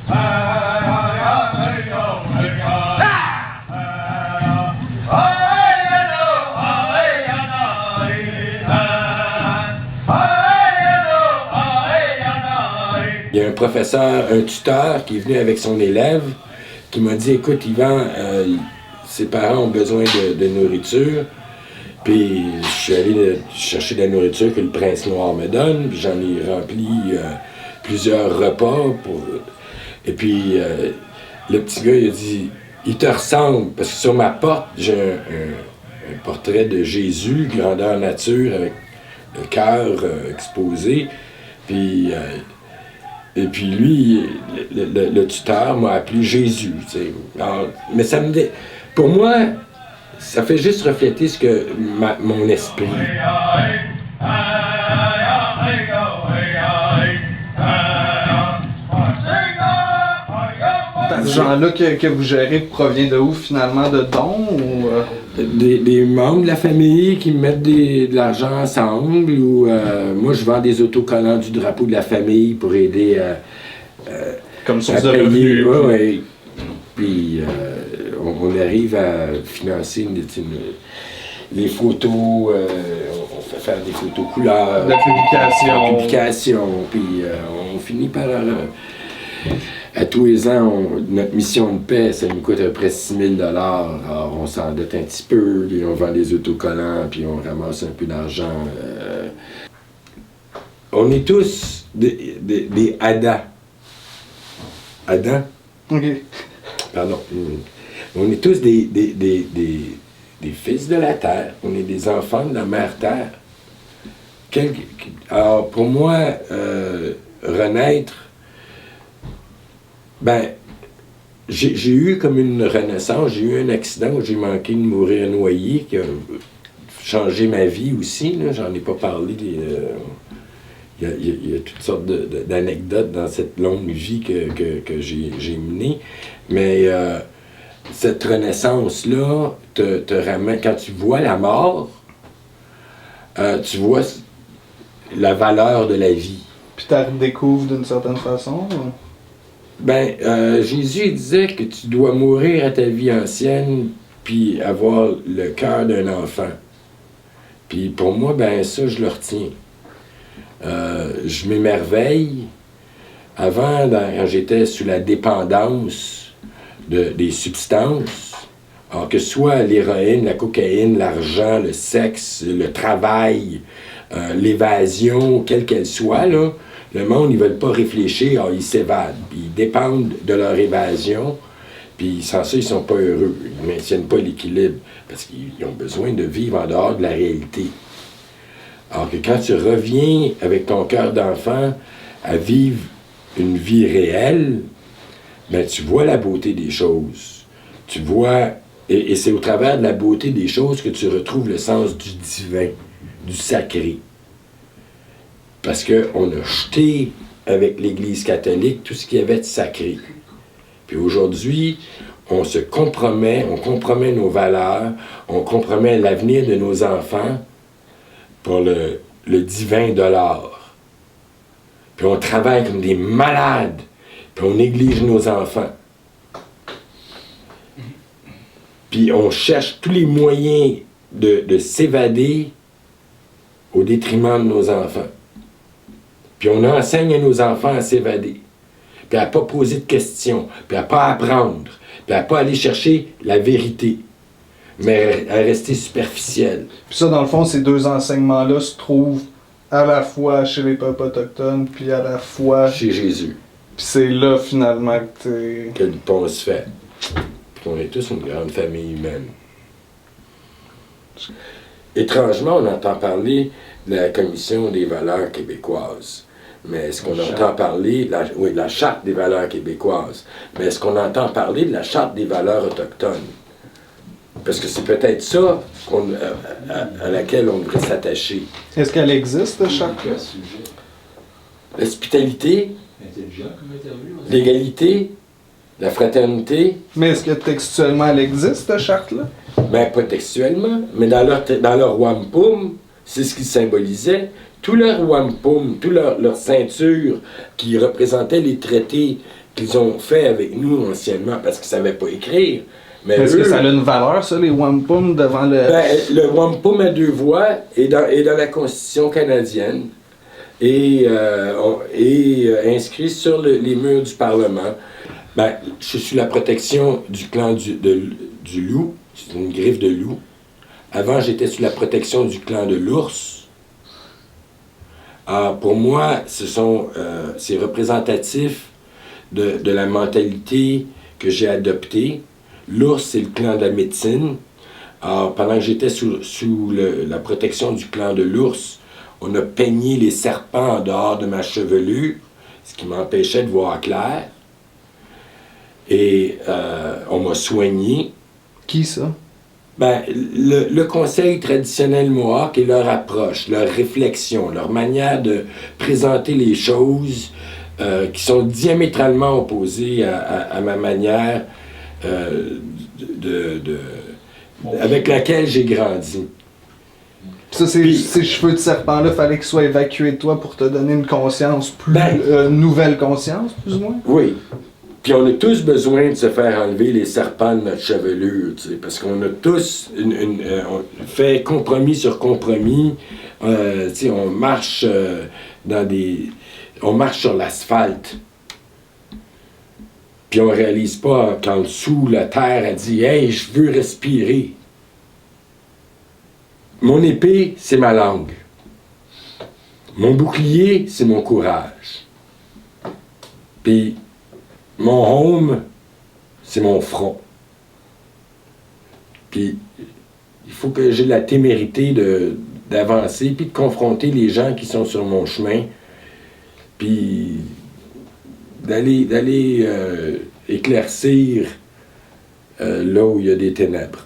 Il y a un professeur, un tuteur qui est venu avec son élève qui m'a dit, écoute Yvan, ses parents ont besoin de nourriture. Puis je suis allé chercher de la nourriture que le prince noir me donne, puis j'en ai rempli plusieurs repas. Et puis le petit gars il a dit, il te ressemble, parce que sur ma porte j'ai un portrait de Jésus, grandeur nature, avec le cœur exposé. Puis et puis lui, le tuteur m'a appelé Jésus. Alors, mais ça me dit, pour moi, ça fait juste refléter ce que mon esprit. Cet argent-là que vous gérez provient de où finalement? De dons ou Des membres de la famille qui mettent de l'argent ensemble ou moi je vends des autocollants du drapeau de la famille pour aider comme source à de revenus. ouais. Puis on arrive à financer les photos, on fait faire des photos couleurs, de publication, puis on finit par à tous les ans, notre mission de paix, ça nous coûte à peu près 6 000 $. Alors, on s'endette un petit peu, puis on vend des autocollants, puis on ramasse un peu d'argent. On est tous des Adam. Adam? OK. Pardon. On est tous des fils de la terre. On est des enfants de la mère terre. Alors, pour moi, renaître, ben, j'ai eu comme une renaissance, j'ai eu un accident où j'ai manqué de mourir noyé, qui a changé ma vie aussi, là. J'en ai pas parlé. Il y a toutes sortes d'anecdotes dans cette longue vie que j'ai menée. Mais cette renaissance-là te ramène. Quand tu vois la mort, tu vois la valeur de la vie. Puis tu la redécouvres d'une certaine façon? Ou? Ben, Jésus il disait que tu dois mourir à ta vie ancienne puis avoir le cœur d'un enfant. Puis pour moi, ben ça, je le retiens. Je m'émerveille. Avant, quand j'étais sous la dépendance des substances, alors que ce soit l'héroïne, la cocaïne, l'argent, le sexe, le travail, l'évasion, quelle qu'elle soit, là, le monde, ils veulent pas réfléchir, alors ils s'évadent. Puis ils dépendent de leur évasion, puis sans ça, ils sont pas heureux. Ils maintiennent pas l'équilibre, parce qu'ils ont besoin de vivre en dehors de la réalité. Alors que quand tu reviens avec ton cœur d'enfant à vivre une vie réelle, ben tu vois la beauté des choses. Tu vois, et c'est au travers de la beauté des choses que tu retrouves le sens du divin, du sacré. Parce qu'on a jeté avec l'Église catholique tout ce qu'il y avait de sacré. Puis aujourd'hui, on se compromet, on compromet nos valeurs, on compromet l'avenir de nos enfants pour le divin dollar. Puis on travaille comme des malades, puis on néglige nos enfants. Puis on cherche tous les moyens de s'évader au détriment de nos enfants. Puis on enseigne à nos enfants à s'évader, puis à ne pas poser de questions, puis à ne pas apprendre, puis à ne pas aller chercher la vérité, mais à rester superficiel. Puis ça, dans le fond, ces deux enseignements-là se trouvent à la fois chez les peuples autochtones, puis à la fois chez Jésus. Puis c'est là, finalement, que le pont se fait. Puis on est tous une grande famille humaine. Étrangement, on entend parler de la Commission des valeurs québécoises. Mais est-ce qu'on entend parler de la Charte des valeurs québécoises? Mais est-ce qu'on entend parler de la Charte des valeurs autochtones? Parce que c'est peut-être ça à laquelle on devrait s'attacher. Est-ce qu'elle existe, cette charte-là? L'hospitalité, l'égalité, la fraternité. Mais est-ce que textuellement elle existe, cette charte-là? Ben, pas textuellement, mais dans leur wampum, c'est ce qu'ils symbolisaient. Tout leur wampum, toute leur ceinture qui représentait les traités qu'ils ont fait avec nous anciennement, parce qu'ils ne savaient pas écrire. Mais Est-ce eux, que ça a une valeur, ça, les wampum devant le... le wampum à 2 voix est dans la Constitution canadienne et inscrit sur les murs du Parlement. Ben, je suis sous la protection du clan du loup, c'est une griffe de loup. Avant, j'étais sous la protection du clan de l'ours. Alors, pour moi, c'est représentatif de la mentalité que j'ai adoptée. L'ours, c'est le clan de la médecine. Alors, pendant que j'étais sous la protection du clan de l'ours, on a peigné les serpents en dehors de ma chevelure, ce qui m'empêchait de voir clair. Et on m'a soigné. Qui, ça? Ben, le conseil traditionnel Mohawk et leur approche, leur réflexion, leur manière de présenter les choses qui sont diamétralement opposées à ma manière avec laquelle j'ai grandi. Ça, ces cheveux de serpent-là, fallait qu'ils soient évacués de toi pour te donner une conscience plus... nouvelle conscience, plus ou moins? Oui. Puis on a tous besoin de se faire enlever les serpents de notre chevelure, tu sais, parce qu'on a tous on fait compromis sur compromis. Tu sais, on marche on marche sur l'asphalte. Puis on réalise pas qu'en dessous, la terre a dit « Hey, je veux respirer ». Mon épée, c'est ma langue. Mon bouclier, c'est mon courage. Puis mon home, c'est mon front. Puis il faut que j'ai la témérité d'avancer, puis de confronter les gens qui sont sur mon chemin, puis d'aller éclaircir là où il y a des ténèbres.